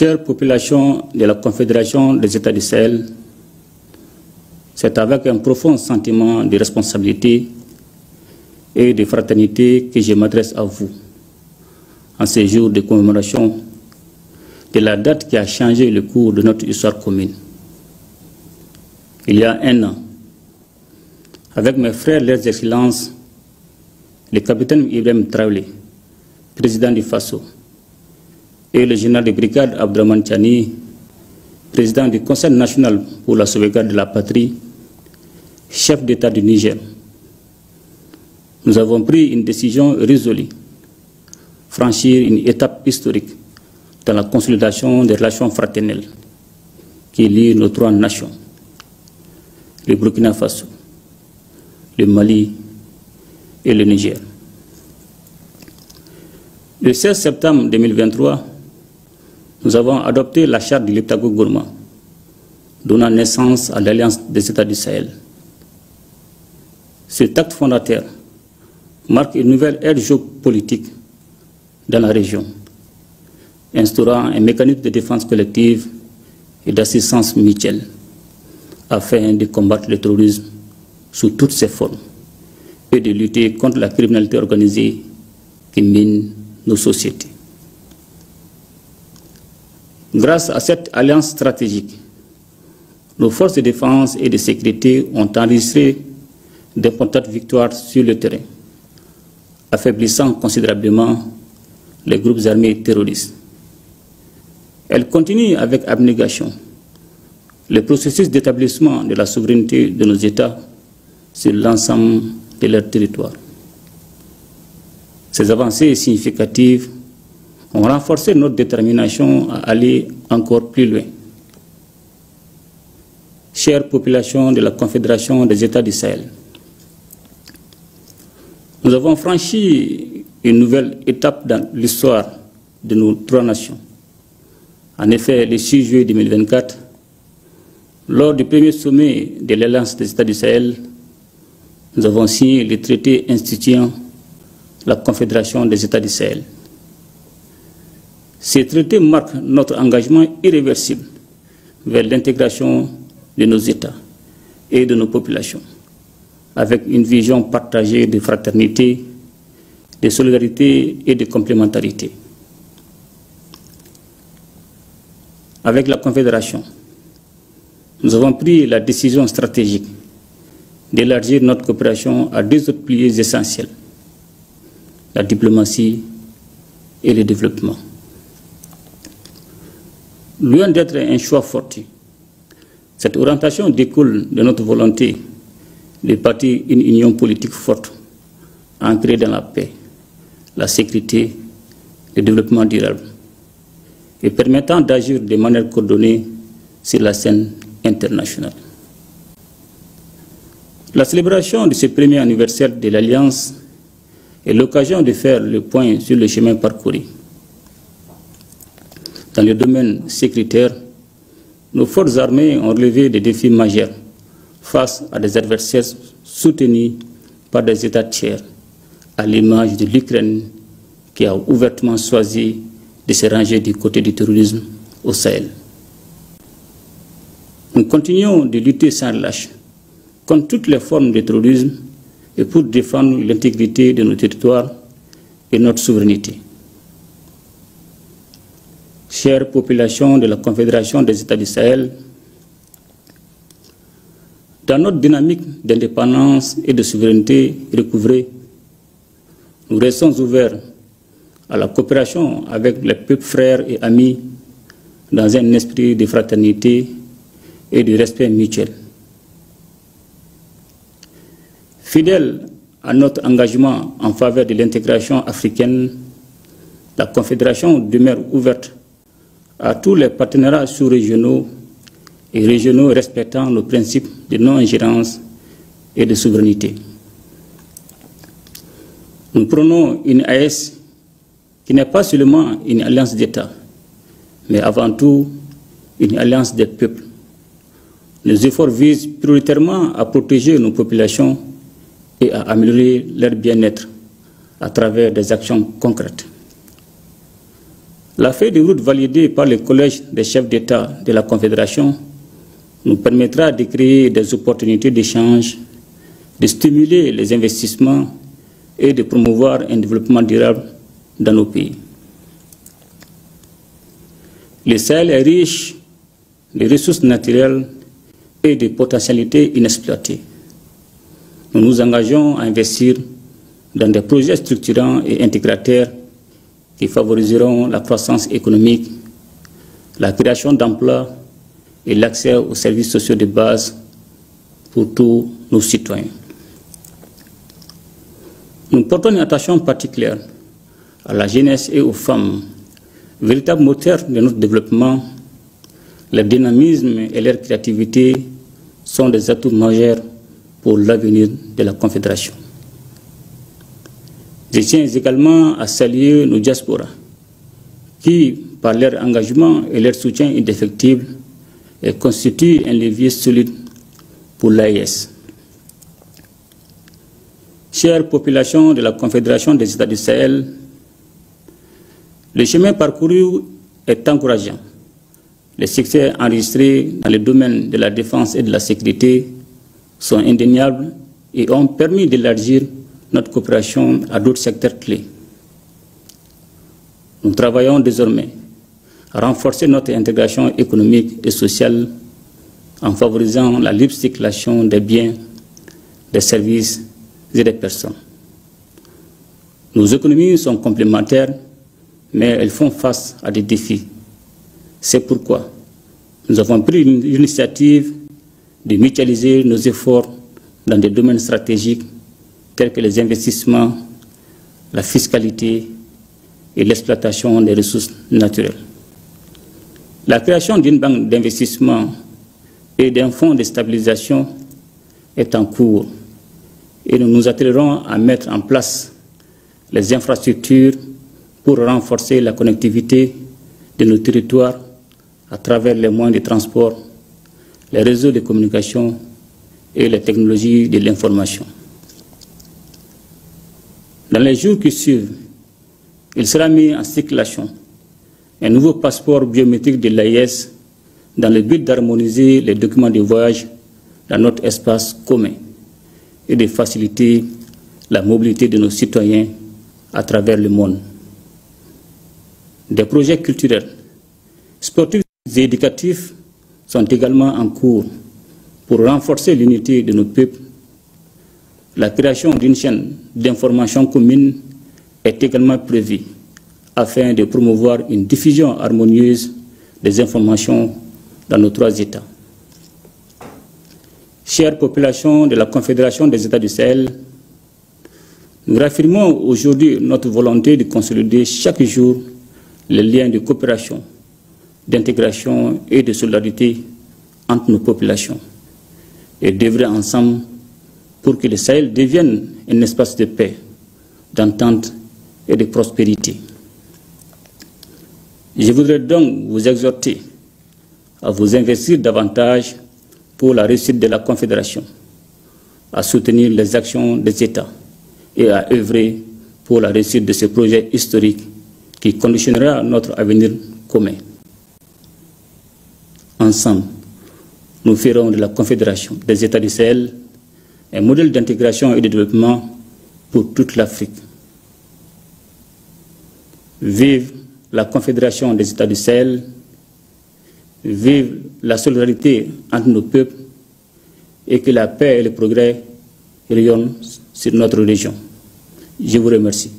Chère population de la Confédération des États du Sahel, c'est avec un profond sentiment de responsabilité et de fraternité que je m'adresse à vous en ces jours de commémoration de la date qui a changé le cours de notre histoire commune. Il y a un an, avec mes frères, leurs excellences, le capitaine Ibrahim Traoré, président du FASO, et le général de brigade Abdraman Tiani, président du Conseil national pour la sauvegarde de la patrie, chef d'État du Niger. Nous avons pris une décision résolue, franchir une étape historique dans la consolidation des relations fraternelles qui lient nos trois nations, le Burkina Faso, le Mali et le Niger. Le 16 septembre 2023, nous avons adopté la charte du Liptako-Gourma, donnant naissance à l'Alliance des États du Sahel. Cet acte fondateur marque une nouvelle ère géopolitique dans la région, instaurant un mécanisme de défense collective et d'assistance mutuelle afin de combattre le terrorisme sous toutes ses formes et de lutter contre la criminalité organisée qui mine nos sociétés. Grâce à cette alliance stratégique, nos forces de défense et de sécurité ont enregistré d'importantes victoires sur le terrain, affaiblissant considérablement les groupes armés terroristes. Elles continuent avec abnégation le processus d'établissement de la souveraineté de nos États sur l'ensemble de leur territoire. Ces avancées significatives ont renforcé notre détermination à aller encore plus loin. Chère population de la Confédération des États du Sahel, nous avons franchi une nouvelle étape dans l'histoire de nos trois nations. En effet, le 6 juillet 2024, lors du premier sommet de l'Alliance des États du Sahel, nous avons signé le traité instituant la Confédération des États du Sahel. Ces traités marquent notre engagement irréversible vers l'intégration de nos États et de nos populations, avec une vision partagée de fraternité, de solidarité et de complémentarité. Avec la Confédération, nous avons pris la décision stratégique d'élargir notre coopération à deux autres piliers essentiels, la diplomatie et le développement. Loin d'être un choix fortuit, cette orientation découle de notre volonté de bâtir une union politique forte, ancrée dans la paix, la sécurité, le développement durable, et permettant d'agir de manière coordonnée sur la scène internationale. La célébration de ce premier anniversaire de l'Alliance est l'occasion de faire le point sur le chemin parcouru. Dans le domaine sécuritaire, nos forces armées ont relevé des défis majeurs face à des adversaires soutenus par des États tiers, à l'image de l'Ukraine qui a ouvertement choisi de se ranger du côté du terrorisme au Sahel. Nous continuons de lutter sans relâche contre toutes les formes de terrorisme et pour défendre l'intégrité de nos territoires et notre souveraineté. Chère population de la Confédération des États du Sahel, dans notre dynamique d'indépendance et de souveraineté recouvrée, nous restons ouverts à la coopération avec les peuples frères et amis dans un esprit de fraternité et de respect mutuel. Fidèle à notre engagement en faveur de l'intégration africaine, la Confédération demeure ouverte à tous les partenariats sous-régionaux et régionaux respectant nos principes de non-ingérence et de souveraineté. Nous prenons une AES qui n'est pas seulement une alliance d'États, mais avant tout une alliance des peuples. Nos efforts visent prioritairement à protéger nos populations et à améliorer leur bien-être à travers des actions concrètes. La feuille de route validée par le Collège des chefs d'État de la Confédération nous permettra de créer des opportunités d'échange, de stimuler les investissements et de promouvoir un développement durable dans nos pays. Le Sahel est riche de ressources naturelles et de potentialités inexploitées. Nous nous engageons à investir dans des projets structurants et intégrateurs qui favoriseront la croissance économique, la création d'emplois et l'accès aux services sociaux de base pour tous nos citoyens. Nous portons une attention particulière à la jeunesse et aux femmes, véritables moteurs de notre développement. Leur dynamisme et leur créativité sont des atouts majeurs pour l'avenir de la Confédération. Je tiens également à saluer nos diasporas qui, par leur engagement et leur soutien indéfectible, constituent un levier solide pour l'AES. Chère population de la Confédération des États du Sahel, le chemin parcouru est encourageant. Les succès enregistrés dans le domaine de la défense et de la sécurité sont indéniables et ont permis d'élargir notre coopération à d'autres secteurs clés. Nous travaillons désormais à renforcer notre intégration économique et sociale en favorisant la libre circulation des biens, des services et des personnes. Nos économies sont complémentaires, mais elles font face à des défis. C'est pourquoi nous avons pris l'initiative de mutualiser nos efforts dans des domaines stratégiques tels que les investissements, la fiscalité et l'exploitation des ressources naturelles. La création d'une banque d'investissement et d'un fonds de stabilisation est en cours et nous nous attellerons à mettre en place les infrastructures pour renforcer la connectivité de nos territoires à travers les moyens de transport, les réseaux de communication et les technologies de l'information. Dans les jours qui suivent, il sera mis en circulation un nouveau passeport biométrique de l'AES dans le but d'harmoniser les documents de voyage dans notre espace commun et de faciliter la mobilité de nos citoyens à travers le monde. Des projets culturels, sportifs et éducatifs sont également en cours pour renforcer l'unité de nos peuples. La création d'une chaîne d'information commune est également prévue afin de promouvoir une diffusion harmonieuse des informations dans nos trois États. Chère population de la Confédération des États du Sahel, nous réaffirmons aujourd'hui notre volonté de consolider chaque jour les liens de coopération, d'intégration et de solidarité entre nos populations et d'œuvrer ensemble pour que le Sahel devienne un espace de paix, d'entente et de prospérité. Je voudrais donc vous exhorter à vous investir davantage pour la réussite de la Confédération, à soutenir les actions des États et à œuvrer pour la réussite de ce projet historique qui conditionnera notre avenir commun. Ensemble, nous ferons de la Confédération des États du Sahel un modèle d'intégration et de développement pour toute l'Afrique. Vive la Confédération des États du Sahel, vive la solidarité entre nos peuples et que la paix et le progrès rayonnent sur notre région. Je vous remercie.